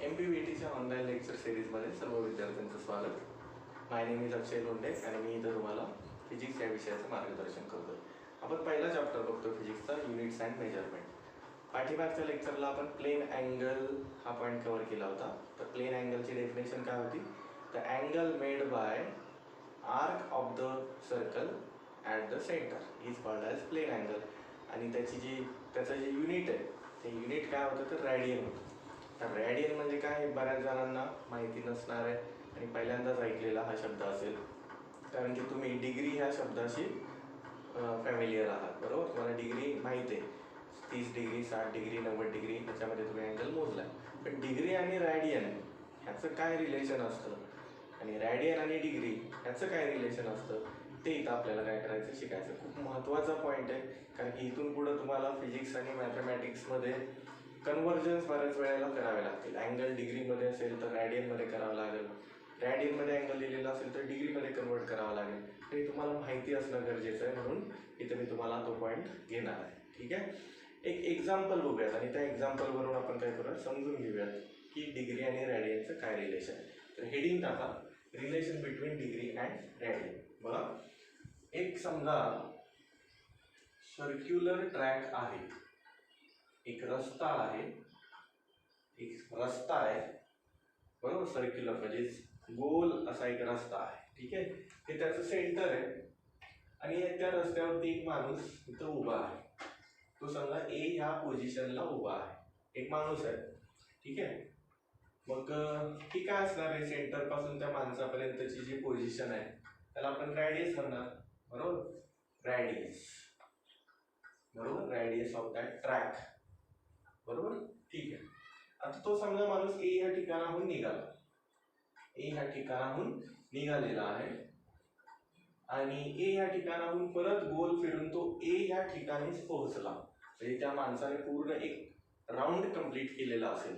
MPVTच्या online lecture सिरीजमध्ये सर्व विद्यार्थ्यांचं स्वागत. माय नेम इज अक्षय लोंढे आणि मी इथं तुम्हाला फिजिक्स या विषयाचं मार्गदर्शन करतो. आपण पहिला चॅप्टर बघतो फिजिक्सचा, युनिट्स अँड मेजरमेंट. पाठीमागच्या लेक्चरला आपण प्लेन अँगल हा पॉईंट कव्हर केला होता. तर प्लेन अँगलची डेफिनेशन काय होती? The angle made by arc of the circle at the centre is called as plane angle. आणि त्याचं जे युनिट आहे ते युनिट काय होतं तर रॅडियन होतं. तर रॅडियन म्हणजे काय हे बऱ्याच जणांना माहिती नसणार आहे आणि पहिल्यांदाच ऐकलेला हा शब्द असेल, कारण की तुम्ही डिग्री ह्या शब्दाशी फॅमिलियर आहात. बरोबर, तुम्हाला डिग्री माहिती आहे. 30 डिग्री, 60 डिग्री, 90 डिग्री ह्याच्यामध्ये तुम्ही अँगल मोजला. पण डिग्री आणि रॅडियन ह्याचं काय रिलेशन असतं आणि रॅडियन आणि डिग्री ह्याचं काय रिलेशन असतं ते इथं आपल्याला काय करायचं, शिकायचं. खूप महत्त्वाचा पॉईंट आहे, कारण की इथून पुढं तुम्हाला फिजिक्स आणि मॅथमॅटिक्समध्ये कन्व्हर्जन्स बऱ्याच वेळेला करावे लागतील. अँगल डिग्रीमध्ये असेल तर रॅडियनमध्ये करावं लागेल, रॅडियनमध्ये अँगल लिहिलेला असेल तर डिग्रीमध्ये कन्वर्ट करावं लागेल. हे तुम्हाला माहिती असणं गरजेचं आहे, म्हणून इथे मी तुम्हाला तो पॉईंट घेणार आहे. ठीक आहे, एक एक्झाम्पल बघूयात आणि त्या एक्झाम्पलवरून आपण काय करूयात समजून घेऊयात की डिग्री आणि रॅडियनचं काय रिलेशन आहे. तर हेडिंग टाका, relation between degree and radian. बघा, एक समजा सर्क्युलर ट्रॅक आहे, एक रस्ता आहे, बरोबर. सर्क्युलर म्हणजे गोल असा एक रस्ता आहे. ठीक आहे, हे त्याचं सेंटर आहे आणि त्या रस्त्यावरती एक माणूस इथं उभा आहे. तो समजा ए ह्या पोझिशनला उभा आहे, एक माणूस आहे. ठीक आहे, मग ही काय असणार आहे, सेंटर पासून त्या माणसापर्यंतची जी पोझिशन आहे त्याला आपण रॅडियस म्हणणार. बरोबर, रॅडियस ऑफ दॅट ट्रॅक. बरोबर, ठीक आहे. आता तो समजा माणूस ए ह्या ठिकाणाहून निघालेला आहे आणि ए ह्या ठिकाणाहून परत गोल फिरून तो ए ह्या ठिकाणीच पोहोचला. म्हणजे त्या माणसाने पूर्ण एक राऊंड कंप्लीट केलेला असेल.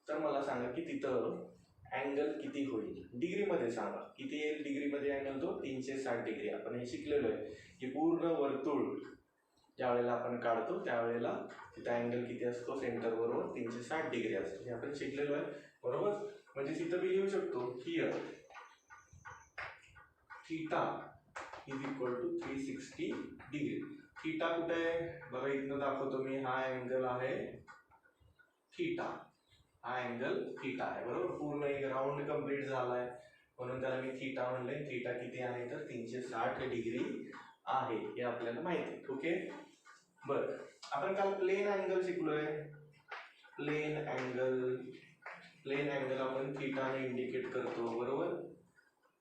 तर मला सांगा की तिथं अँगल किती होईल, डिग्रीमध्ये सांगा किती येईल. डिग्रीमध्ये अँगल तो 360 डिग्री. आपण हे शिकलेलो आहे की पूर्ण वर्तुळ ज्या वेळेला आपण काढतो त्यावेळेला तिथं अँगल किती असतो, सेंटर बरोबर 360 डिग्री असतो. हे आपण शिकलेलो आहे. बरोबर, म्हणजे तिथं मी लिहू शकतो here theta is equal to 360 degree. Theta कुठे आहे बघा, इथनं दाखवतो मी. हा अँगल आहे थीटा, बरोबर. पूर्ण एक राऊंड कंप्लीट झालाय म्हणून त्याला मी थीटा म्हणले. थीटा किती आहे तर 360 डिग्री आहे, हे आपल्याला माहिती आहे. ओके, बरं. आपण काल प्लेन अँगल शिकलोय. प्लेन अँगल आपण थीटाने इंडिकेट करतो. बरोबर,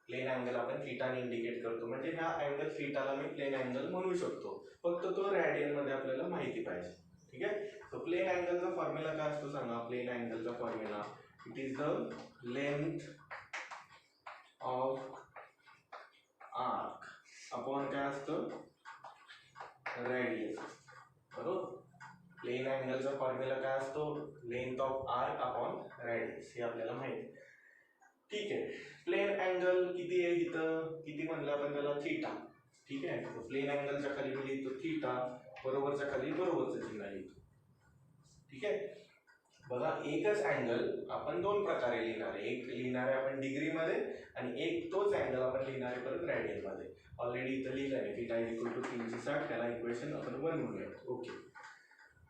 प्लेन अँगल आपण थीटाने इंडिकेट करतो, म्हणजे ह्या अँगल थीटाला मी प्लेन अँगल म्हणू शकतो. फक्त तो रॅडियन मध्ये आपल्याला माहिती पाहिजे. ठीक आहे, सो प्लेन अँगलचा फॉर्म्युला काय असतो सांगा. प्लेन अँगलचा formula, it is the length of arc upon काय असतं, रॅडियस. बरोबर, प्लेन अँगलचा फॉर्म्युला काय असतो, length of arc upon radian, हे आपल्याला माहिती. ठीक आहे, प्लेन अँगल किती आहे इथं, किती म्हणलं आपण त्याला, थीटा. ठीक आहे, प्लेन अँगलच्या खाली मी लिहितो थीटा, बरोबरच्या खाली बरोबरचं चिन्ह लिहितो. ठीक आहे, बघा एकच अँगल आपण दोन प्रकारे लिहिणार आहे. एक लिहिणार आहे आपण डिग्रीमध्ये आणि एक तोच अँगल आपण लिहिणार आहे परत रॅडियनमध्ये. ऑलरेडी इथं लिहिलं आहे थीटा इज इक्वल टू 360, त्याला इक्वेशन आपण 1 म्हणूया. ओके,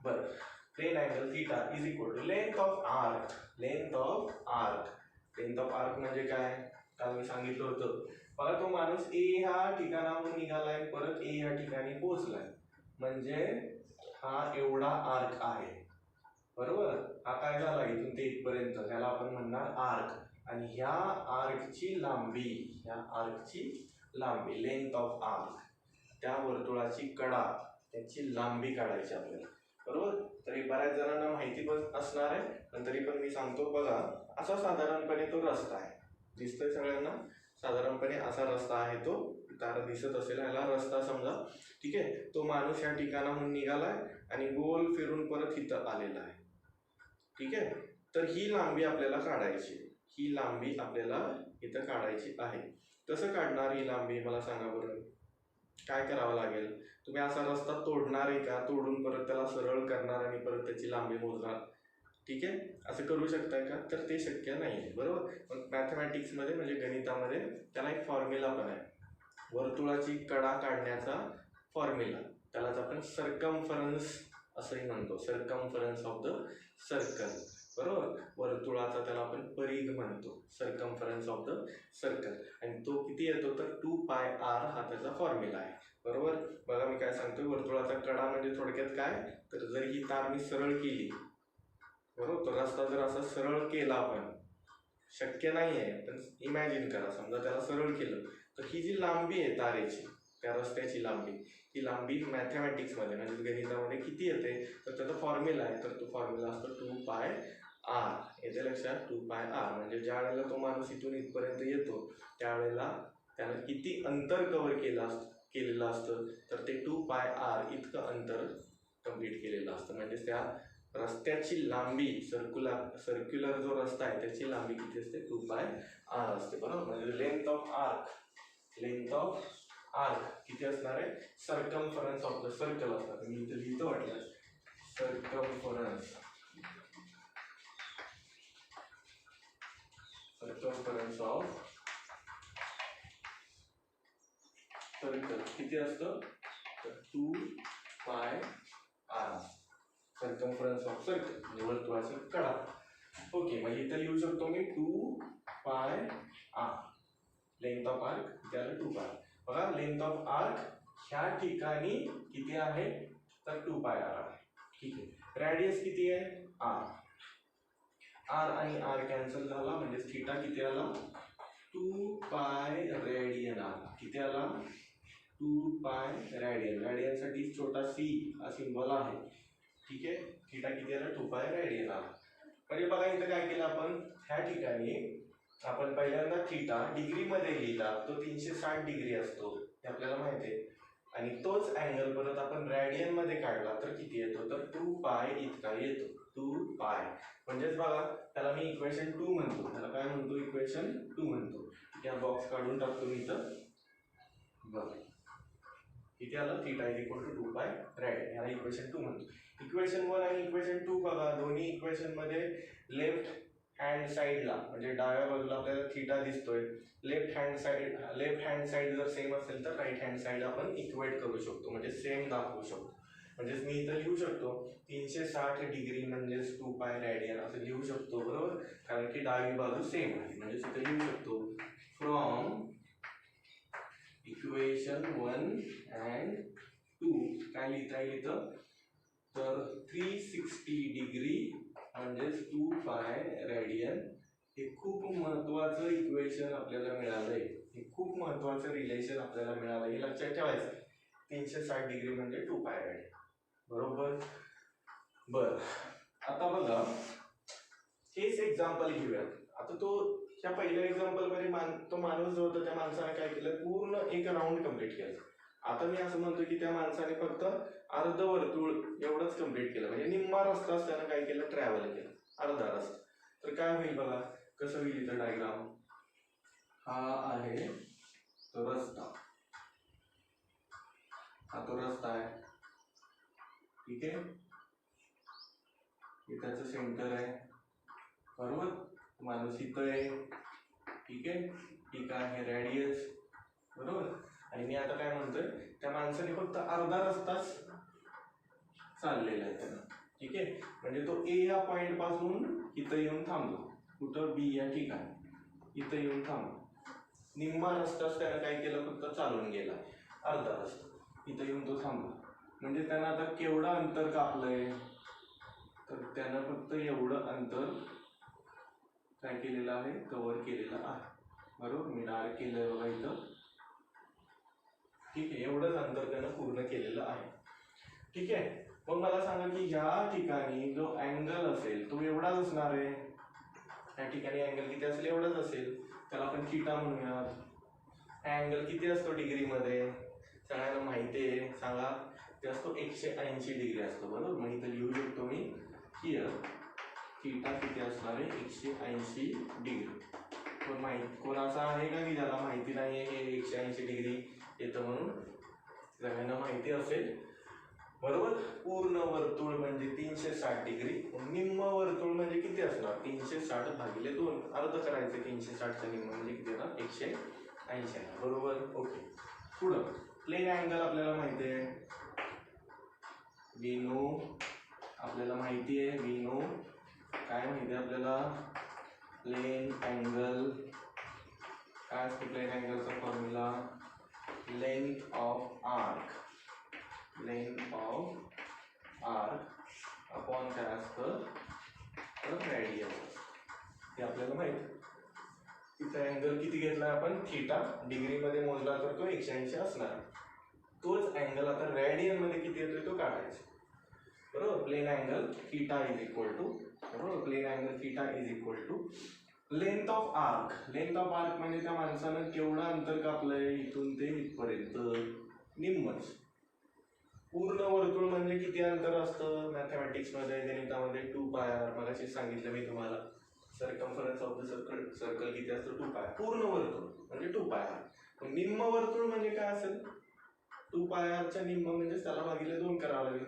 बरं. Plane angle theta is equal to length of arc म्हणजे काय, काल मी सांगितलं होतं. बघा, तो माणूस ए ह्या ठिकाणाहून निघालाय, परत ए ह्या ठिकाणी पोहोचलाय, म्हणजे हा एवढा आर्क आहे. बरोबर, हा काय झाला इथून ते इथपर्यंत, ह्याला आपण म्हणणार आर्क. आणि ह्या आर्कची लांबी लेंथ ऑफ आर्क, त्या वर्तुळाची कडा, त्याची लांबी काढायची आपल्याला. बरोबर, तरी बऱ्याच जणांना माहिती पण असणार आहे, पण तरी पण मी सांगतो. बघा, असा साधारणपणे तो रस्ता आहे, दिसतोय सगळ्यांना. साधारणपणे असा रस्ता आहे, तो तारा दिसत असेल, याला रस्ता समजा. ठीक आहे, तो माणूस या ठिकाणाहून निघालाय आणि गोल फिरून परत इथं आलेला आहे. ठीक आहे, तर ही लांबी आपल्याला इथं काढायची आहे. कसं काढणार ही लांबी, मला सांगा बरं. काय करावं लागेल, तुम्ही असा रस्ता तोडणार आहे का, तोडून परत त्याला सरळ करणार आणि परत त्याची लांबी मोजणार, ठीक आहे, असं करू शकताय का? तर ते शक्य नाही आहे, बरोबर. मग मॅथमॅटिक्समध्ये म्हणजे गणितामध्ये त्याला एक फॉर्म्युला पण आहे, वर्तुळाची कडा काढण्याचा फॉर्म्युला, त्यालाच आपण सर्कम्फरन्स असंही म्हणतो, सर्कम्फरन्स ऑफ द सर्कल, बरोबर. वर्तुळाचा त्याला आपण परिघ म्हणतो, सर्कम्फरन्स ऑफ द सर्कल. आणि तो किती येतो तर 2πr हा त्याचा फॉर्म्युला आहे, बरोबर. बघा मी काय सांगतोय, वर्तुळाचा कडा म्हणजे थोडक्यात काय, तर जर ही तार मी सरळ केली, बरोबर, तो रस्ता जर असा सरळ केला आपण, शक्य नाही आहे पण इमॅजिन करा, समजा त्याला सरळ केलं तर ही जी लांबी आहे तारेची, त्या रस्त्याची लांबी, ती लांबी मॅथमॅटिक्समध्ये म्हणजे गणितामध्ये किती येते तर त्याचा फॉर्म्युला आहे, तर तो फॉर्म्युला असतो 2πr. येते लक्षात, 2πr म्हणजे ज्या वेळेला तो माणूस इथून इथपर्यंत येतो त्यावेळेला त्यानं किती अंतर कव्हर केलेलं असतं तर ते 2πr इतकं अंतर कंप्लीट केलेलं असतं. म्हणजे त्या रस्त्याची लांबी, सर्क्युलर जो रस्ता आहे त्याची लांबी किती असते, 2πr असते, बरोबर. म्हणजे लेंथ ऑफ आर्क किती असणार आहे, सर्कम्फरन्स ऑफ द सर्कल असणार. मी इथे लिहितो वाटलं, सर्कम्फरन्स ऑफ सर्कल किती असतं तर 2πr, सर्कम्फरन्स ऑफ सर्कल म्हणजे वर्तुळाचा कडा. ओके, मग इथं लिहू शकतो मी 2πr, लेंथ ऑफ आर्क त्याला 2πr. बघा, लेंथ ऑफ आर्क ह्या ठिकाणी किती आहे तर 2πr आहे, ठीक आहे. रॅडियस किती आहे r आणि r कॅन्सल झाला म्हणजे थीटा किती आला 2π रेडियन आला. किती आला 2π रेडियन. रेडियनसाठी छोटा c हा सिंबल आहे, ठीक आहे. थीटा किती आला 2π रेडियन आला. म्हणजे बघा इथं काय केलं आपण, ह्या ठिकाणी आपण पहिल्यांदा थीटा डिग्रीमध्ये लिहिला, तो 360 डिग्री असतो हे आपल्याला माहिती आहे. आणि तोच अँगल परत आपण रॅडियन मध्ये काढला तर किती येतो तर 2π इतका येतो, 2π. म्हणजेच बघा त्याला मी इक्वेशन 2 म्हणतो, त्याला काय म्हणतो इक्वेशन 2 म्हणतो. ठीक आहे, बॉक्स काढून टाकतो मी इथं. बघा किती आलं, theta is equal to 2π radian, याला इक्वेशन 2 म्हणतो. इक्वेशन 1 आणि इक्वेशन 2 बघा, दोन्ही इक्वेशन मध्ये लेफ्ट हँड साईडला म्हणजे डाव्या बाजूला आपल्याला थीटा दिसतोय. लेफ्ट हँड साईड जर सेम असेल तर राईट हँड साईड आपण इक्वेट करू शकतो, म्हणजे सेम दाखवू शकतो. म्हणजेच मी इथं लिहू शकतो 360 डिग्री म्हणजेच 2π रॅडियन असं लिहू शकतो, बरोबर. कारण की डावी बाजू सेम आहे, म्हणजे इथं लिहू शकतो फ्रॉम इक्वेशन 1 and 2 काय लिहिता येईल इथं तर 360 डिग्री म्हणजेच 2π रॅडियन. हे खूप महत्वाचं इक्वेशन आपल्याला मिळालंय, हे खूप महत्वाचं रिलेशन आपल्याला मिळालं, हे लक्षात ठेवायचं. 360 डिग्री म्हणजे 2π रॅडियन, बरोबर. बर, आता बघा हेच एक्झाम्पल घेऊया. आता तो ह्या पहिल्या एक्झाम्पल मध्ये तो माणूस जो होता त्या माणसाने काय केलं, पूर्ण एक राऊंड कंप्लीट केलं. आता मी असं म्हणतो की त्या माणसाने फक्त अर्धवर्तुळ एवढंच कंप्लीट केलं, म्हणजे निम्मा रस्ताच त्यानं काय केलं, ट्रॅव्हल केलं, अर्धा रस्ता. तर काय होईल बघा, कसं होईल इथं डायग्राम. हा आहे तो रस्ता, हा तो रस्ता आहे, ठीक आहे. हे त्याचं सेंटर आहे, बरोबर. माणूस इथं आहे, ठीक आहे. ठीक आहे, रॅडियस, बरोबर. आणि मी आता काय म्हणतोय, त्या माणसाने फक्त अर्धा रस्ताच चाललेला आहे त्यानं, ठीक आहे. म्हणजे तो ए या पॉइंट पासून इथं येऊन थांबलो, कुठं बी या ठिकाणी इथं येऊन थांबलो. निम्मा रस्ताच त्यानं काय केलं, फक्त चालून गेला, अर्धा रस्ता इथं येऊन तो थांबला. म्हणजे त्यानं आता केवढं अंतर कापलंय तर त्यानं फक्त एवढं अंतर काय केलेलं आहे, कव्हर केलेलं आहे, बरोबर. मी डार्क केलंय बघा इथं, ठीक आहे. एवढंच अंतर त्यानं पूर्ण केलेलं आहे, ठीक आहे. मग मला सांगा की ह्या ठिकाणी जो अँगल असेल तो एवढाच असणार आहे. या ठिकाणी अँगल किती असेल, एवढाच असेल, त्याला आपण थीटा म्हणूयात. अँगल किती असतो डिग्रीमध्ये सगळ्यांना माहिती आहे, सांगा. ते असतो 180 डिग्री असतो, बरोबर. मग इथं लिहू शकतो मी हिअर थीटा किती असणार आहे, 180 डिग्री. पण कोणाचा आहे का की ज्याला माहिती नाही आहे हे 180 डिग्री येतं म्हणून, सगळ्यांना माहिती असेल. बरोबर. पूर्ण वर्तुळ म्हणजे 360 डिग्री. निम्म वर्तुळ म्हणजे किती असणार? 360 भागिले 2. अर्ध करायचं 360चा निम्म म्हणजे किती येणार? 180. बरोबर. ओके. पुढं प्लेन अँगल आपल्याला माहिती आहे. We know. आपल्याला माहिती आहे वी नो. काय माहिती आहे आपल्याला? Plain angle. काय असतो प्लेन अँगलचा formula? Length of arc. Length of arc upon काय असतं? तर रेडियस. हे आपल्याला माहिती. इथं अँगल किती घेतला आपण? थीटा. डिग्रीमध्ये मोजला तर तो 180 असणार. तोच अँगल आता रेडियन मध्ये किती येतोय तो काढायचा. बरोबर. Plain angle theta is equal to. बरोबर. Plain angle theta is equal to length of arc. Length of arc म्हणजे त्या माणसानं केवढं अंतर कापलंय इथून ते इथपर्यंत? निम्मच. पूर्ण वर्तुळ म्हणजे किती अंतर असतं? मॅथमॅटिक्समध्ये गणितामध्ये 2πr. मगाशी सांगितलं मी तुम्हाला. सर्कम्फरन्स ऑफ द सर्कल किती असतं? 2πr. पूर्ण वर्तुळ म्हणजे 2πr. निम्म वर्तुळ म्हणजे काय असेल? 2πr च्या निम्म म्हणजे त्याला भागिले 2 करावं लागेल.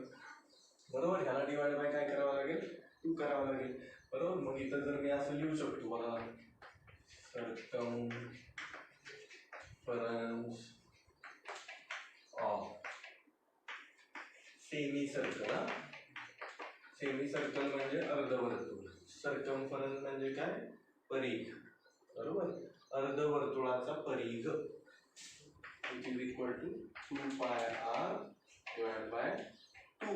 बरोबर. ह्याला डिवाइड बाय काय करावं लागेल? 2 करावं लागेल. बरोबर. मग इथं जर मी असं लिहू शकतो बघा, circumference of semi circle. Semi circle म्हणजे अर्धवर्तुळ. सर्कम्फरन्स म्हणजे काय? परिघ. बरोबर. अर्धवर्तुळाचा परिघ which is equal to 2πr divided by 2.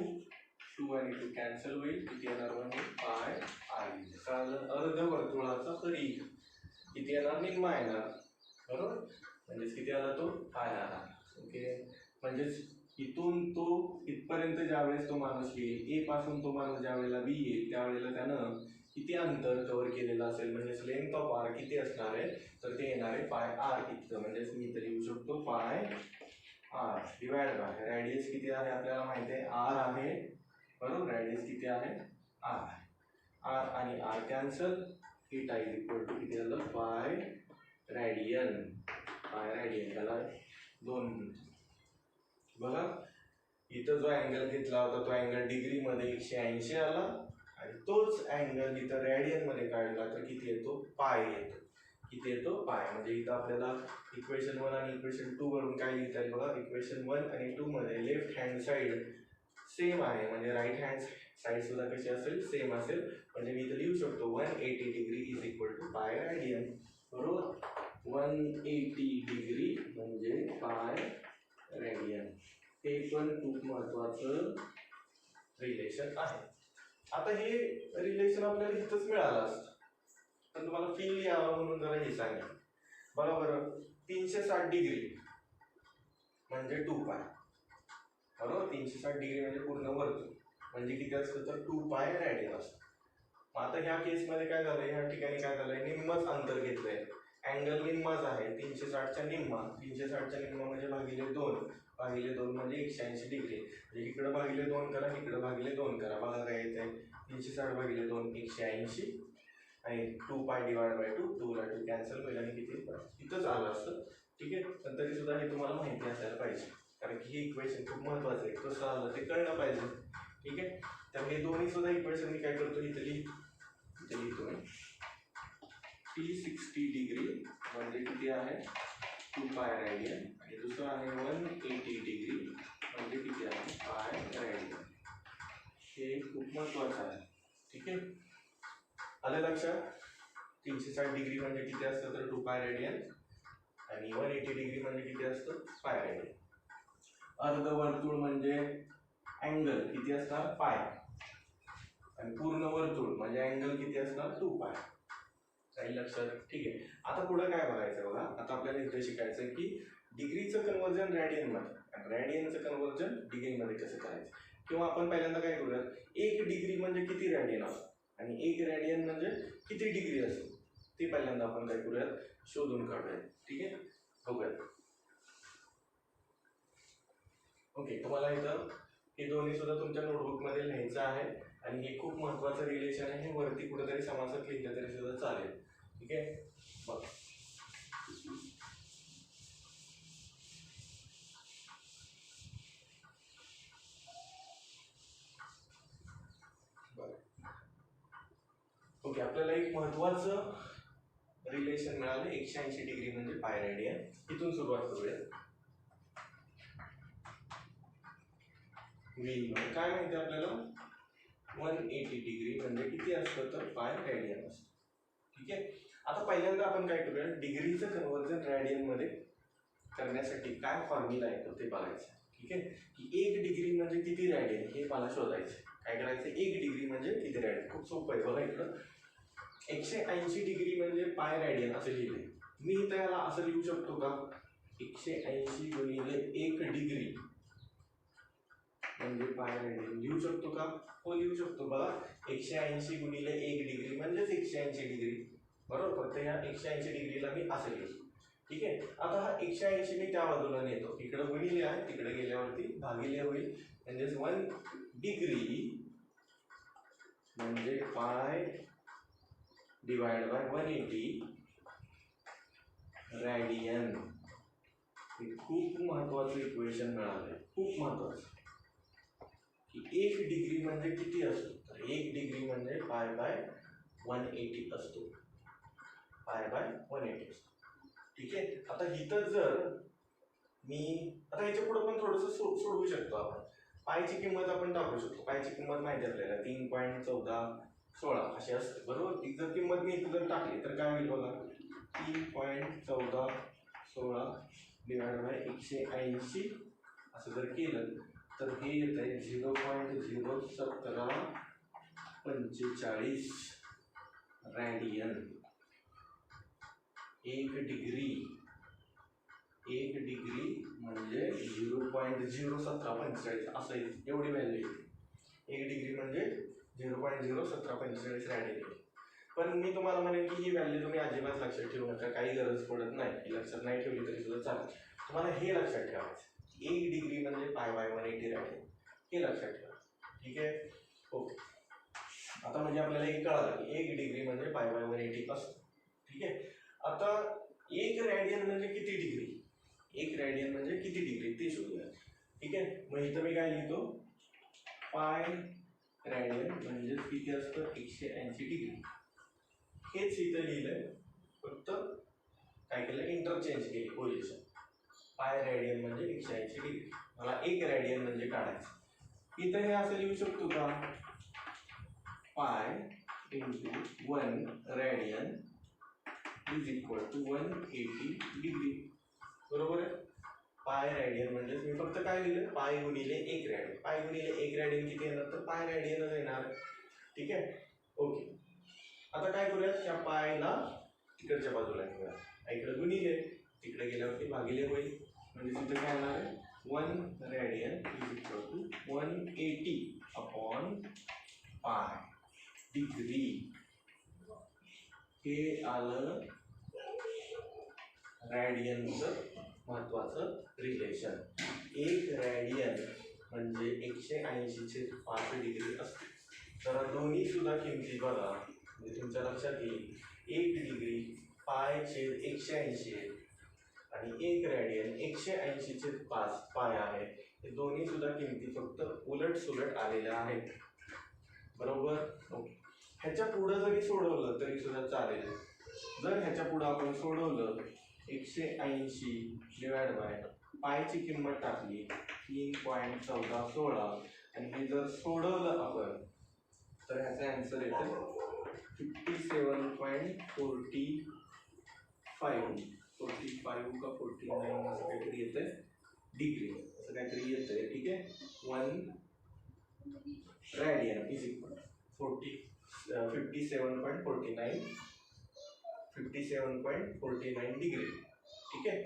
2 आणि 2 कॅन्सल होईल. किती येणार? 1πr. कळलं? अर्धवर्तुळाचा परिघ किती येणार? निम्मा येणार. बरोबर. म्हणजेच किती आला तो? पाय आला. ओके. म्हणजेच इथून तो इथपर्यंत ज्यावेळेस तो माणूस येईल, ए पासून तो माणूस ज्या वेळेला बी येईल त्यावेळेला त्यानं किती अंतर कव्हर केलेलं असेल? म्हणजेच लेंथ ऑफ आर किती असणार आहे? तर ते येणार आहे पाय आर इतकं. म्हणजेच मी इथं लिहू शकतो पाय आर डिवाइड बाय रेडियस किती आहे आपल्याला माहिती आहे? आर आहे. बरोबर. रेडियस किती आहे? आर. आर आणि R cancel. Theta is equal to किती झालं? Pi radian. Pi radian. त्याला 2. बघा इथं जो अँगल घेतला होता तो अँगल डिग्रीमध्ये 180 आला आणि तोच अँगल इथं रेडियन मध्ये काढला तर किती येतो? पाय येतो. किती येतो? पाय. म्हणजे इथं आपल्याला इक्वेशन 1 आणि इक्वेशन 2 वरून काय लिहिता येईल बघा? इक्वेशन 1 आणि 2 मध्ये लेफ्ट हँड साइड सेम आहे म्हणजे राईट हँड साइड सुद्धा कशी असेल? सेम असेल. म्हणजे मी इथं लिहू शकतो 180 degree is equal to pi radian. बरोबर. 180 डिग्री म्हणजे पाय रेडियन. हे पण खूप महत्वाचं रिलेशन आहे. आता हे रिलेशन आपल्याला इथंच मिळालं असतं पण तुम्हाला फील यावं म्हणून जरा हे सांगेल. बघा बरं. 360 डिग्री म्हणजे 2π. बरोबर. 360 डिग्री म्हणजे पूर्ण वर्तुळ म्हणजे किती असतं? तर 2π रेडियन असतं. आता ह्या केसमध्ये काय झालंय? ह्या ठिकाणी काय झालंय? निम्मच अंतर घेतलंय. अँगल निम्माच आहे. 360च्या निम्मा. 360च्या निम्मा म्हणजे भागिले 2. भागिले 2 म्हणजे 180 डिग्री. म्हणजे इकडं भागिले 2 करा, इकडं भागिले 2 करा. बघा काय येत आहे? 360 भागिले 2 180 आणि 2π डिवाइड बाय 2. 2 ला 2 कॅन्सल होईल आणि किती? इथंच आलं असतं. ठीक आहे. पण तरी सुद्धा हे तुम्हाला माहिती असायला पाहिजे कारण की ही इक्वेशन खूप महत्वाचं आहे. कसं आलं ते कळलं पाहिजे. ठीक आहे. त्यामुळे हे दोन्ही सुद्धा इक्वेशन मी काय करतो? इथं लिहितो मी 360 डिग्री म्हणजे किती आहे? 2π रेडियन. आणि दुसरं आहे 180 डिग्री म्हणजे किती आहे? Pi radian. हे खूप महत्वाचं आहे. ठीक आहे. आलं लक्षात? 360 डिग्री म्हणजे किती असतं? तर 2π रेडियन आणि 180 डिग्री म्हणजे किती असतं? Pi radian. अर्धवर्तुळ म्हणजे अँगल किती असणार? पाय. आणि पूर्ण वर्तुळ म्हणजे अँगल किती असणार? 2π. काही लक्षात? ठीक आहे. आता पुढे काय बघायचं बघा. आता आपल्याला इथे शिकायचं की डिग्रीचं कन्वर्जन रेडियन मध्ये आणि रेडियनचं कन्वर्जन डिग्रीमध्ये कसं करायचं. किंवा आपण पहिल्यांदा काय करूयात? 1 डिग्री म्हणजे किती रेडियन असतं आणि 1 रेडियन म्हणजे किती डिग्री असते ते पहिल्यांदा आपण काय करूयात? शोधून काढूयात. ठीक आहे. बघूयात. ओके. तुम्हाला इथं हे दोन्ही सुद्धा तुमच्या नोटबुक मध्ये लिहायचं आहे आणि हे खूप महत्वाचं रिलेशन आहे. हे वरती कुठेतरी समासात लिहिलं तरी सुद्धा चालेल. ठीक आहे. बघ ओके, आपल्याला एक महत्वाचं रिलेशन मिळालं 180 डिग्री म्हणजे पाय रेडियन. इथून सुरुवात करूया. काय माहिती आपल्याला 180 डिग्री म्हणजे किती असतं तर पाय रेडियन असतं. ठीक आहे, आता पहिल्यांदा आपण काय करूया, डिग्रीचं कन्वर्जन रॅडियन मध्ये करण्यासाठी काय फॉर्म्युला येतो ते बघायचं. ठीक आहे, की 1 डिग्री म्हणजे किती रॅडियन हे मला शोधायचं. काय करायचं, 1 डिग्री म्हणजे किती रॅडियन. खूप सोपं आहे बघा. इकडं 180 डिग्री म्हणजे पाय रॅडियन असं लिहिलंय. मी इथं याला असं लिहू शकतो का, 180 गुणिले 1 डिग्री म्हणजे पाय रेडियन लिहू शकतो का? हो, लिहू शकतो. बघा, 180 गुणिले 1 डिग्री म्हणजेच 180 डिग्री. बरोबर, फक्त या 180 डिग्रीला मी असं लिहितो. ठीक आहे, आता हा 180 मी त्या बाजूला नेतो, इकडे गुणिले आहे, तिकडे गेल्यावरती भागिले होईल. म्हणजेच 1 डिग्री म्हणजे पाय डिवाइड बाय 180 रॅडियन. हे खूप महत्वाचं इक्वेशन मिळालंय, खूप महत्वाचं. की 1 डिग्री म्हणजे किती असतो तर 1 डिग्री म्हणजे पाय बाय 180 असतो. पाय बाय 180 असतो. ठीक आहे, आता इथं जर मी आता ह्याच्या पुढे पण थोडंसं सोडवू शकतो आपण. पायची किंमत आपण टाकू शकतो. पायची किंमत माहिती आपल्याला 3.1416 अशी असते. बरोबर, ती जर किंमत मी इथं जर टाकली तर काय होईल बघा, 3.1416 डिवाइड बाय 180 असं जर केलं तर हे येत आहे 0.01745 रॅडियन. 1 डिग्री म्हणजे 0.01745 असं एवढी व्हॅल्यू येते. 1 डिग्री म्हणजे 0.01745 रॅडियन. पण मी तुम्हाला म्हणेन की ही व्हॅल्यू तुम्ही अजिबात लक्षात ठेवू नका, काही गरज पडत नाही. ही लक्षात नाही ठेवली तरी सुद्धा चालेल. तुम्हाला हे लक्षात ठेवायचं, 1 डिग्री म्हणजे पाय बाय 180 रॅडियन, हे लक्षात ठेवा. ठीक आहे, ओके. आता म्हणजे आपल्याला एक कळालं की 1 डिग्री म्हणजे पाय बाय 180 असतं. ठीक आहे, आता 1 रॅडियन म्हणजे किती डिग्री, 1 रॅडियन म्हणजे किती डिग्री ते शोधूया. ठीक आहे, मग इथं मी काय लिहितो, पाय रॅडियन म्हणजे किती असतं 180 डिग्री. हेच इथं लिहिलंय, फक्त काय केलं, इंटरचेंज केली पोझिशन. पाय रॅडियन म्हणजे 180 डिग्री. मला 1 रॅडियन म्हणजे काढायचं. इथं हे असं लिहू शकतो का, pi into 1 radian is equal to 180 degree. बरोबर आहे, पाय रॅडियन म्हणजे मी फक्त काय लिहिलं, पाय गुणिले 1 रॅडियन. पाय गुणिले 1 रॅडियन किती येणार तर पाय रॅडियनच येणार. ठीक आहे, ओके. आता काय करूया, त्या पायला तिकडच्या बाजूला घेऊया, इकडे गुणिले, तिकडे गेल्यावरती भागिले होईल. म्हणजे तिथे काय येणार आहे, 1 radian is equal to 180 upon pi degree. हे आलं रॅडियनचं महत्वाचं रिलेशन. 1 रॅडियन म्हणजे 180/5 डिग्री असते. तर दोन्ही सुद्धा किमती बघा, म्हणजे तुमच्या लक्षात येईल. 1 डिग्री पाय छेद 180 आहे आणि 1 रॅडियन 180/5 पाय आहे. हे दोन्ही सुद्धा किमती फक्त उलट सुलट आलेल्या आहेत. बरोबर, ओके. ह्याच्या पुढं जरी सोडवलं तरी सुद्धा चालेल. जर ह्याच्या पुढं आपण सोडवलं 180 डिवाइड बाय पायची किंमत टाकली 3.1416 आणि हे जर सोडवलं आपण तर ह्याचा आन्सर येतं 57.45 का 49 असं काहीतरी येतंय डिग्री, असं काहीतरी येतंय. ठीक आहे, 1 रॅडियन इज इक्वल 57.49 डिग्री. ठीक आहे,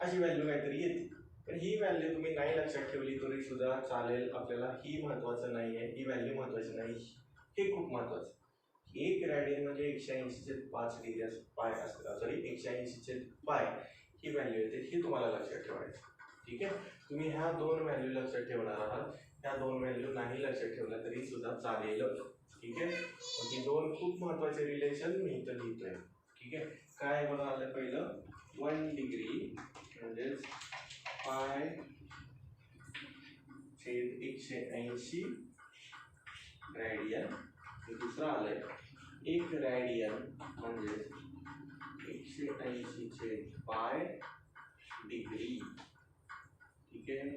अशी व्हॅल्यू काहीतरी येते. पण ही व्हॅल्यू तुम्ही नाही लक्षात ठेवली तरी सुद्धा चालेल. आपल्याला ही महत्वाचं नाही आहे, ही व्हॅल्यू महत्वाची नाही, हे खूप महत्वाचं. 1 रॅडियन म्हणजे 180/5 डिग्री पाय असतं, सॉरी 180/पाय ही व्हॅल्यू येते, हे तुम्हाला लक्षात ठेवायचं. ठीक आहे, तुम्ही ह्या 2 व्हॅल्यू लक्षात ठेवणार आहात. ह्या 2 व्हॅल्यू नाही लक्षात ठेवल्या तरी सुद्धा चालेल. ठीक आहे, ही 2 खूप महत्वाचे रिलेशन मी इथं लिहितोय. ठीक आहे, काय बघा आलं पहिलं, 1 डिग्री म्हणजेच पाय छेद 180 रॅडियन. दुसरं आलंय एक रॅडियन म्हणजे 180 छेद पाय डिग्री. ठीक आहे,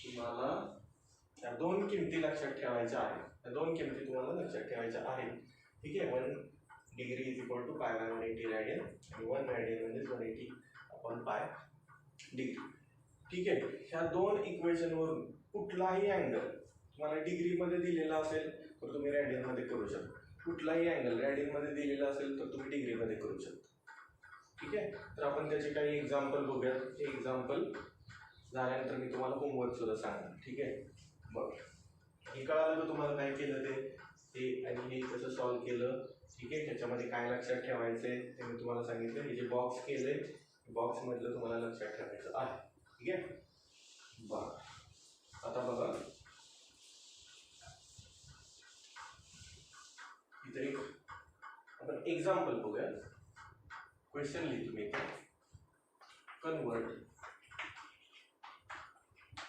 तुम्हाला त्या दोन किमती लक्षात ठेवायच्या आहेत. त्या दोन किमती तुम्हाला लक्षात ठेवायच्या आहेत. ठीक आहे, 1 degree is equal to pi by 180 radian आणि 1 रॅडियन म्हणजे 180 अपॉन पाय डिग्री. ठीक आहे, ह्या दोन इक्वेशनवरून कुठलाही अँगल तुम्हाला डिग्रीमध्ये दिलेला असेल तर तुम्ही रॅडियनमध्ये करू शकता. कुठलाही अँगल रॅडियनमध्ये दिलेला असेल तर तुम्ही डिग्रीमध्ये करू शकता. ठीक आहे, तर आपण त्याचे काही एक्झाम्पल बघूयात. हे एक्झाम्पल झाल्यानंतर मी तुम्हाला होमवर्क सुद्धा सांगणार. ठीक आहे, बघ हे कळालं का तुम्हाला काय केलं ते आणि हे कसं सॉल्व्ह केलं. ठीक आहे, त्याच्यामध्ये काय लक्षात ठेवायचंय ते मी तुम्हाला सांगितलं. हे जे बॉक्स केले बॉक्स मधलं तुम्हाला लक्षात ठेवायचं आहे. ठीक आहे, बघा आता बघा इथे एक आपण एक्झाम्पल बघूया. क्वेश्चन लिहितो मी इथे. Convert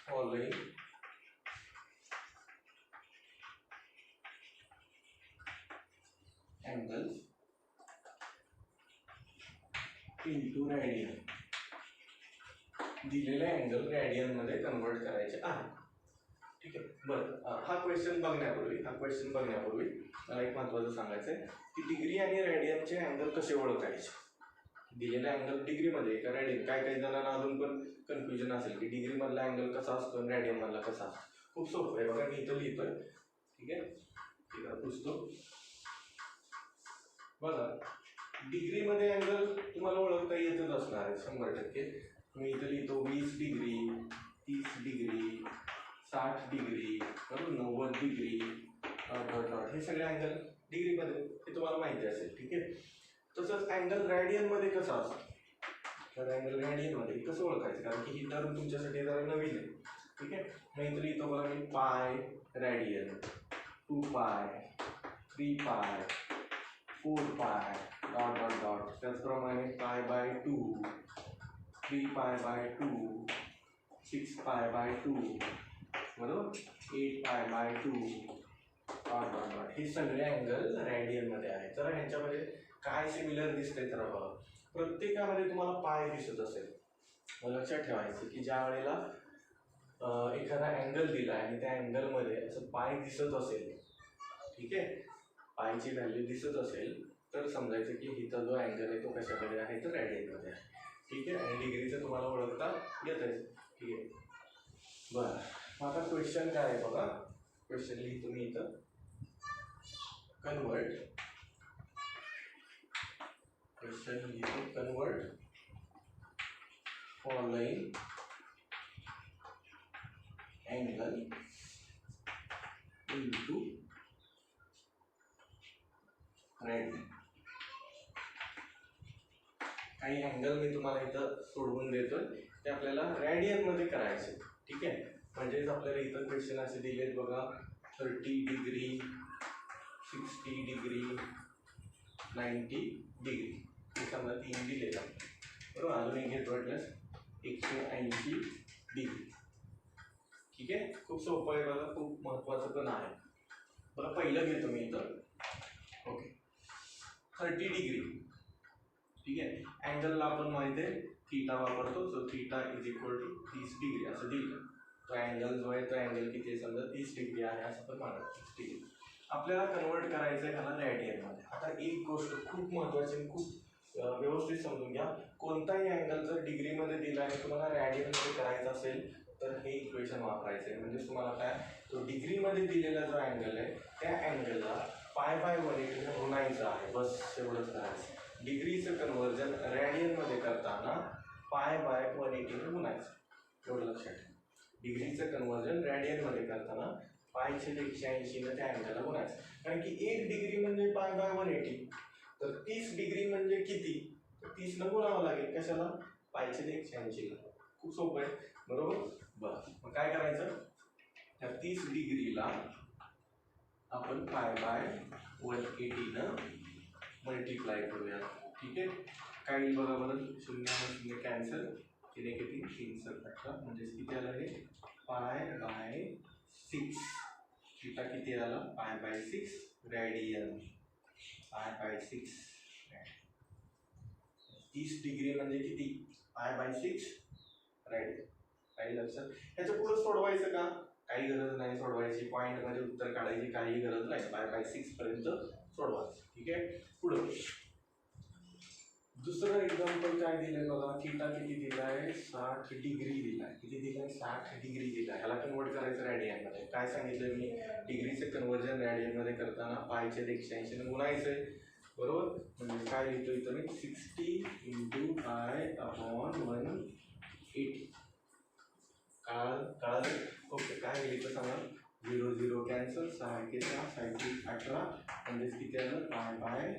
following angles into radian. दिलेले अँगल रॅडियन मध्ये कन्वर्ट करायचे आहे. ठीक आहे, बरं हा क्वेश्चन बघण्यापूर्वी मला एक महत्त्वाचं सांगायचं आहे की डिग्री आणि रॅडियनचे अँगल कसे ओळखायचे. दिलेला अँगल डिग्रीमध्ये का रॅडियन, काही जणांना अजून पण कन्फ्युजन असेल की डिग्री मधला अँगल कसा असतो आणि रॅडियन मधला कसा असतो. खूप सोपं आहे बघा, मी इथं लिहितोय. ठीक आहे, पुसतो. बघा डिग्रीमध्ये अँगल तुम्हाला ओळखता येतच असणार आहे 100%. मी इथं लिहितो 20 डिग्री, 30 डिग्री, 60 डिग्री, 90 डिग्री, हे सगळे अँगल डिग्रीमध्ये हे तुम्हाला माहिती असेल. ठीक आहे, तसंच अँगल रॅडियनमध्ये कसा असतो. तर अँगल रॅडियनमध्ये कसं ओळखायचं, कारण की ही टर्म तुमच्यासाठी जरा नवीन आहे. ठीक आहे, मग इथं लिहितो बघा मी पाय रॅडियन, 2 पाय, 3 पाय, 4 पाय डॉट डॉट डॉट. त्याचप्रमाणे pi by 2, 3 pi by 2, 6 pi by 2, बरोबर, 8 pi by 2 dot dot dot. हे सगळे अँगल रॅडियनमध्ये आहेत. तर ह्यांच्यामध्ये काय सिमिलर दिसतंय तर बघा, प्रत्येकामध्ये तुम्हाला पाय दिसत असेल. लक्षात ठेवायचं की ज्या वेळेला एखादा अँगल दिला आणि त्या अँगलमध्ये असं पाय दिसत असेल, ठीक आहे, पायची व्हॅल्यू दिसत असेल तर समजायचं की हिचा जो अँगल आहे तो कशामध्ये आहे तर रॅडियनमध्ये आहे. ठीक आहे, आणि डिग्रीचं तुम्हाला ओळखता येतच. ठीक आहे, बरं मग आता क्वेश्चन काय आहे बघा. क्वेश्चन लिहितो मी इथं. Convert following angle into radian. काही अँगल मी तुम्हाला इथं सोडवून देतोय ते आपल्याला रॅडियन मध्ये करायचे. ठीक आहे, म्हणजेच आपल्याला इथं क्वेश्चन असे दिलेत बघा, 30 डिग्री, 60 डिग्री, 90 डिग्री, हे समजा 3 दिलेला. बरोबर, अजून एक घेतो वाटल्यास 180 डिग्री. ठीक आहे, खूप सोपं आहे बघा, खूप महत्वाचं पण आहे. बरं पहिलं घेतो मी इथं. Okay, 30 degree. ठीक आहे, अँगलला आपण माहिती आहे थीटा वापरतो. So theta is equal to 30 degree असं दिलं. तो अँगल जो आहे तो अँगल किती आहे समजा 30 डिग्री आहे असं पण मानतो. 30 डिग्री आपल्याला कन्वर्ट करायचं आहे ह्याला रॅडियनमध्ये. आता एक गोष्ट खूप महत्त्वाची, खूप व्यवस्थित समजून घ्या. कोणताही अँगल जर डिग्रीमध्ये दिला आणि तुम्हाला रॅडियनमध्ये करायचा असेल तर हे इक्वेशन वापरायचं आहे. म्हणजे तुम्हाला काय, तो डिग्रीमध्ये दिलेला जो अँगल आहे त्या अँगलला पाय बाय 180 गुणायचं आहे. बस एवढंच करायचं. डिग्रीचं कन्वर्जन रॅडियनमध्ये करताना पाय बाय 180 गुणायचं, एवढं लक्षात ठेवा. डिग्रीचं कन्वर्जन रॅडियनमध्ये करताना पायचे 180 त्या अँगलला गुणायचं. कारण की 1 डिग्री म्हणजे पाय बाय 180, तर 30 डिग्री म्हणजे किती, तर 30 न गुणावं लागेल. कशाला, पायचे 180ला. खूप सोपं आहे, बरोबर. बरं मग काय करायचं, त्या 30 डिग्रीला आपण पाय बाय 180 मल्टिप्लाय करूया. ठीक आहे, काही बघा बरं, 0 कॅन्सल, 3 1 3, 3 7 18, म्हणजे किती आलं हे पाय बाय 6. थीटा किती आला, pi by 6 radian. Pi by 6. 30 degree म्हणजे किती? Pi by 6 right. काही लक्षात? ह्याच्या पुढे सोडवायचं का? काही गरज नाही सोडवायची. पॉईंट मध्ये उत्तर काढायची काही गरज नाही. पाय बाय 6 पर्यंत सोडवायचं. ठीक आहे. पुढे दुसरं एक्झाम्पल काय दिलंय बघा. थीटा किती दिलाय? 60 डिग्री दिलाय. किती दिलाय? 60 डिग्री दिलाय. ह्याला कन्वर्ट करायचं रॅडियन मध्ये. काय सांगितलं मी? डिग्रीचे कन्वर्जन रॅडियन मध्ये करताना पायचे 180 ने गुणायचंय. बरोबर. म्हणजे काय लिहितो इथं मी? 60 इंटू पाय अपॉन 180. कळालं? ओके. काय लिहिलं सांगा? 0 0 कॅन्सल. 6 के 6 सायकलिक 18 म्हणजे किती आलं? Pi by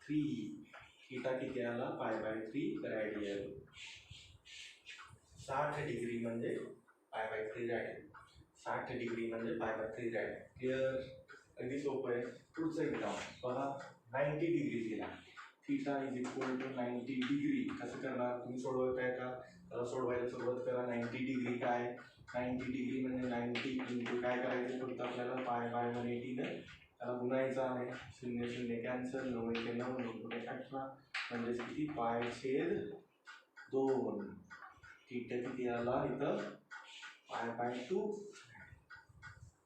3. थीटा किती आला? Pi by 3 radian. 60 डिग्री म्हणजे पाय बाय 3 रॅडियन. 60 डिग्री म्हणजे पाय बाय 3 रॅडियन. क्लिअर? अगदी सोपं आहे. पुढचं एक्झाम बघा. 90 डिग्री दिला. Theta is equal to 90 degree. कसं करणार? तुम्ही सोडवताय का? त्याला सोडवायला सुरुवात करा. 90 डिग्री काय? 90 डिग्री म्हणजे 90 इंटू काय करायचं? फक्त आपल्याला पाय बाय 180 ने त्याला गुणायचं आहे. 0 0 कॅन्सल. 9 1 9 9 18 म्हणजे किती? पाय छेद 2. थीटा किती आला इथं? Pi by 2.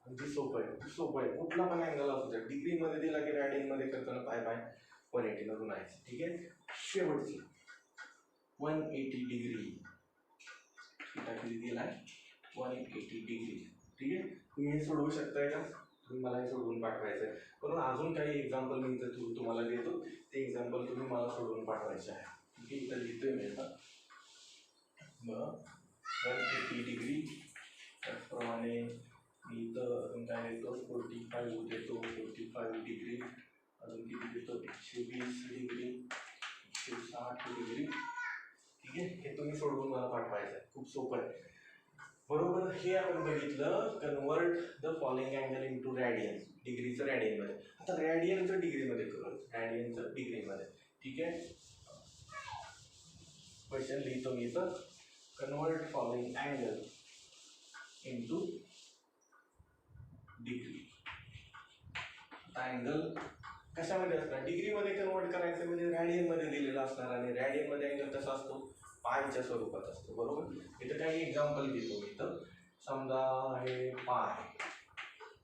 अगदी सोपं आहे. सोपं आहे. कुठला पण अँगल असू द्या. डिग्री मध्ये दिला की रॅडियन मध्ये करताना पाय बाय 180 ने गुणायचं. ठीक आहे. शेवटची 180 डिग्री. थीटा किती दिलाय? 180 डिग्री. ठीक आहे. तुम्ही हे सोडवू शकताय का? तुम्ही मला हे सोडवून पाठवायचं आहे. पण अजून काही एक्झाम्पल मी इथं तुम्हाला देतो. ते एक्झाम्पल तुम्ही मला सोडवून पाठवायचे आहे. ठीक आहे. इथं लिहितोय मी आता. मग 180 डिग्री. त्याचप्रमाणे मी इथं अजून काय देतो? 45 देतो. 45 डिग्री. अजून किती देतो? 120 डिग्री. 160 डिग्री. ठीक आहे. हे तुम्ही सोडवून मला पाठवायचं आहे. खूप सोपं आहे. बरोबर. हे आपण बघितलं. Convert the following angle into radian. डिग्रीचं रॅडियन मध्ये. आता रॅडियनचं डिग्रीमध्ये करू. रॅडियनचं डिग्रीमध्ये. ठीक आहे. क्वेश्चन लिहितो मी इथं. Convert following angle into degree. Angle कशामध्ये असणार? डिग्रीमध्ये कन्वर्ट करायचं म्हणजे रॅडियन मध्ये दिलेला असणार. आणि रॅडियन मध्ये अँगल कसा असतो? पायच्या स्वरूपात असतो. बरोबर. इथं काही एक्झाम्पल देतो मी इथं. समजा आहे पाय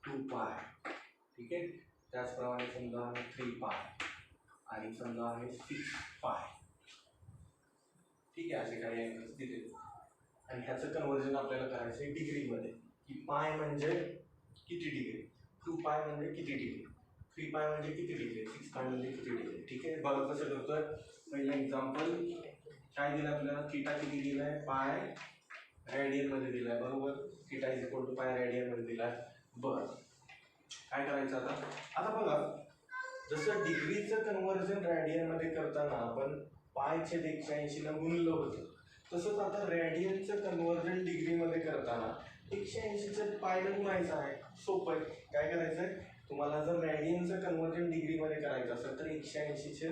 2 पाय. ठीक आहे. त्याचप्रमाणे समजा आहे 3 पाय आणि समजा आहे 6 पाय. ठीक आहे. असे काही अँगल्स दिले आणि ह्याचं कन्वर्जन आपल्याला करायचं आहे डिग्रीमध्ये. की पाय म्हणजे किती डिग्री? 2 पाय म्हणजे किती डिग्री? 3 पाय म्हणजे किती डिग्री? 6 पाय म्हणजे किती डिग्री? ठीक आहे. बघा कसं करतोय. पहिलं एक्झाम्पल काय दिलं आपल्याला? थीटा किती दिलाय? पाय रॅडियन मध्ये दिलाय. बरोबर. Theta is equal to pi radian मध्ये दिलाय. बरं. काय करायचं आता? आता बघा. जसं डिग्रीचं कन्वर्जन रॅडियन मध्ये करताना आपण पाय छेद 180 ने गुणलं होतं, तसंच आता रॅडियनचं कन्वर्जन डिग्रीमध्ये करताना 180चं पायला गुणायचं आहे. सोपं आहे. काय करायचं आहे? तुम्हाला जर रॅडियनचं कन्वर्जन डिग्रीमध्ये करायचं असेल तर 180चे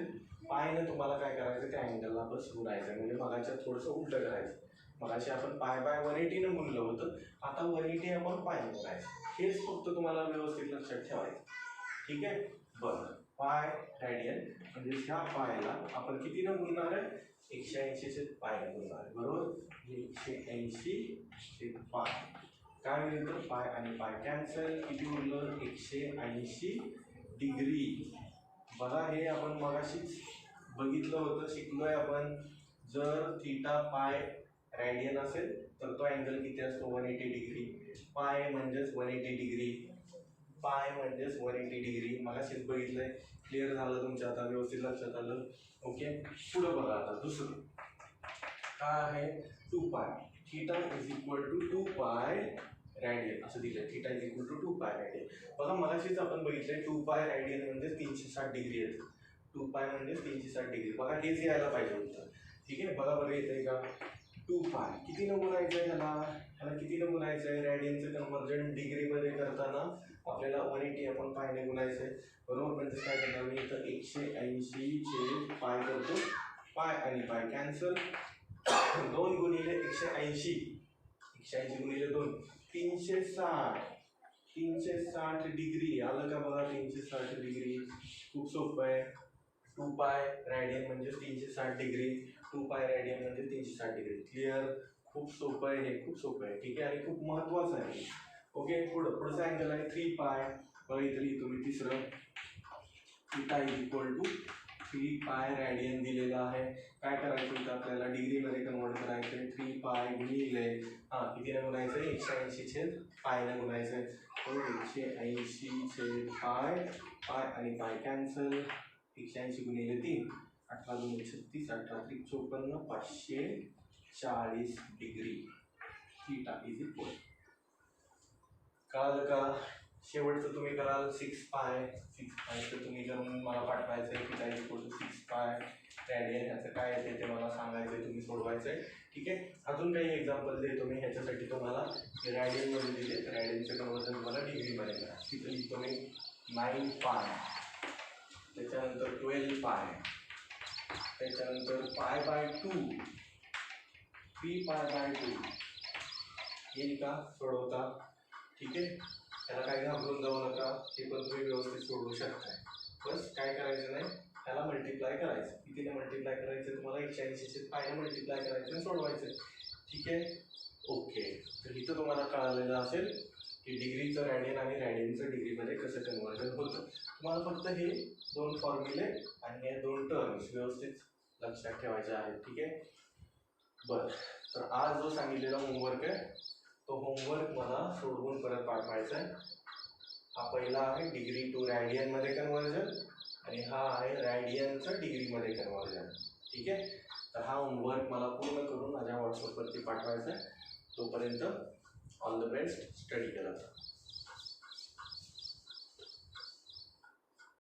पायनं तुम्हाला काय करायचं? त्या अँगलला बस गुणायचं. म्हणजे मगाच्या थोडंसं उलटं करायचं. मगाशी आपण पाय बाय 180 ने गुणलं होतं. आता 180 आपण पायने गुणायचं. हेच फक्त तुम्हाला व्यवस्थित लक्षात ठेवायचं. ठीक आहे. बरं. पाय रॅडियन म्हणजे ह्या पायला आपण कितीनं गुणणार आहे? 180चे पायने गुणणार आहे. बरोबर. 180 पाय. काय मिळतं? पाय आणि पाय कॅन्सल. किती उरलं? 180 डिग्री. बघा हे आपण मगाशीच बघितलं होतं. शिकलोय आपण. जर थीटा पाय रॅडियन असेल तर तो अँगल किती असतो? 180 डिग्री. पाय म्हणजेच 180 डिग्री. पाय म्हणजेच 180 डिग्री. मगाशीच बघितलंय. क्लिअर झालं तुमच्या? आता व्यवस्थित लक्षात आलं. ओके. पुढं बघा आता दुसरं काय आहे? 2 पाय. Theta is equal to 2 pi radian असं दिलंय. Theta is equal to 2 pi radian. बघा मगाशीच आपण बघितलंय 2 पाय रॅडियन म्हणजे 360 डिग्री येतं. 2 पाय म्हणजे 360 डिग्री. बघा हेच यायला पाहिजे होतं. ठीक आहे. बघा बरं येतंय का? 2 पाय किती न गुणायचं आहे ह्याला किती न गुणायचं आहे? रॅडियनचं कन्वर्जन डिग्रीमध्ये करताना आपल्याला 180 आपण पायने गुणायचं आहे. बरोबर. म्हणजे काय करणार मी इथं? 180 पाय करतो. पाय आणि पाय कॅन्सल. 2 गुणिले 180. 180 गुणिले 2 360. 360 डिग्री आलं का बघा. 360 डिग्री खूप सोपं आहे. 2 पाय रॅडियन म्हणजे 360 डिग्री. 2 पाय रॅडियन म्हणजे 360 डिग्री. क्लिअर. खूप सोपं आहे हे, खूप सोपं आहे. ठीक आहे आणि खूप महत्वाचं आहे. ओके. पुढचा अँगल आहे 3 पाय. बघा इथे लिहितो मी तिसरं. Theta is equal to 3 pi radian दिलेला आहे. काय करायचं होतं आपल्याला डिग्रीमध्ये कन्वर्ट करायचं. 3 पाय गुणिले कितीने गुणायचं. 180/पायने गुणायचं. 180/पाय. पाय आणि पाय कॅन्सल. 180 गुणिले 3 18 2 36 18 3 54 540 डिग्री. Theta is equal. कळालं का. शेवटचं तुम्ही कराल 6 पाय. 6 पायचं तुम्ही करून मला पाठवायचं आहे. Theta is equal to 6 pi radian. ह्याचं काय येते ते मला सांगायचं आहे, तुम्ही सोडवायचं आहे. ठीक आहे. अजून काही एक्झाम्पल देतो मी ह्याच्यासाठी तुम्हाला. रॅडियनमध्ये दिले तर रॅडियनचं कन्वर्जन तुम्हाला डिग्रीमध्ये करा. तिथं लिहितो मी 9 पाय, त्याच्यानंतर 12 पाय, त्याच्यानंतर π/2, 3π/2 येईल का सोडवता. ठीक आहे. त्याला काही घाबरून जाऊ नका. हे पण तुम्ही व्यवस्थित सोडवू शकताय. बस काय करायचं नाही, त्याला मल्टिप्लाय करायचं. कितीने मल्टिप्लाय करायचं तुम्हाला. 180/पायने मल्टिप्लाय करायचं आणि सोडवायचं. ठीक आहे. ओके. तर इथं तुम्हाला कळालेलं असेल की डिग्रीचं रॅडियन आणि रॅडियनचं डिग्रीमध्ये कसं कन्वर्जन होतं. तुम्हाला फक्त हे 2 फॉर्म्युले आणि हे 2 टर्म्स व्यवस्थित लक्षात ठेवायचे आहेत. ठीक आहे. बरं. तर आज जो सांगितलेला होमवर्क आहे तो होमवर्क मला सोडवून परत पाठवायचा आहे. हा पहिला आहे डिग्री टू रॅडियनमध्ये कन्वर्जन आणि हा आहे रॅडियनचं डिग्रीमध्ये कन्वर्जन. ठीक आहे. तर हा होमवर्क मला पूर्ण करून माझ्या व्हॉट्सअपवरती पाठवायचा आहे. तोपर्यंत ऑल द बेस्ट. स्टडी करा.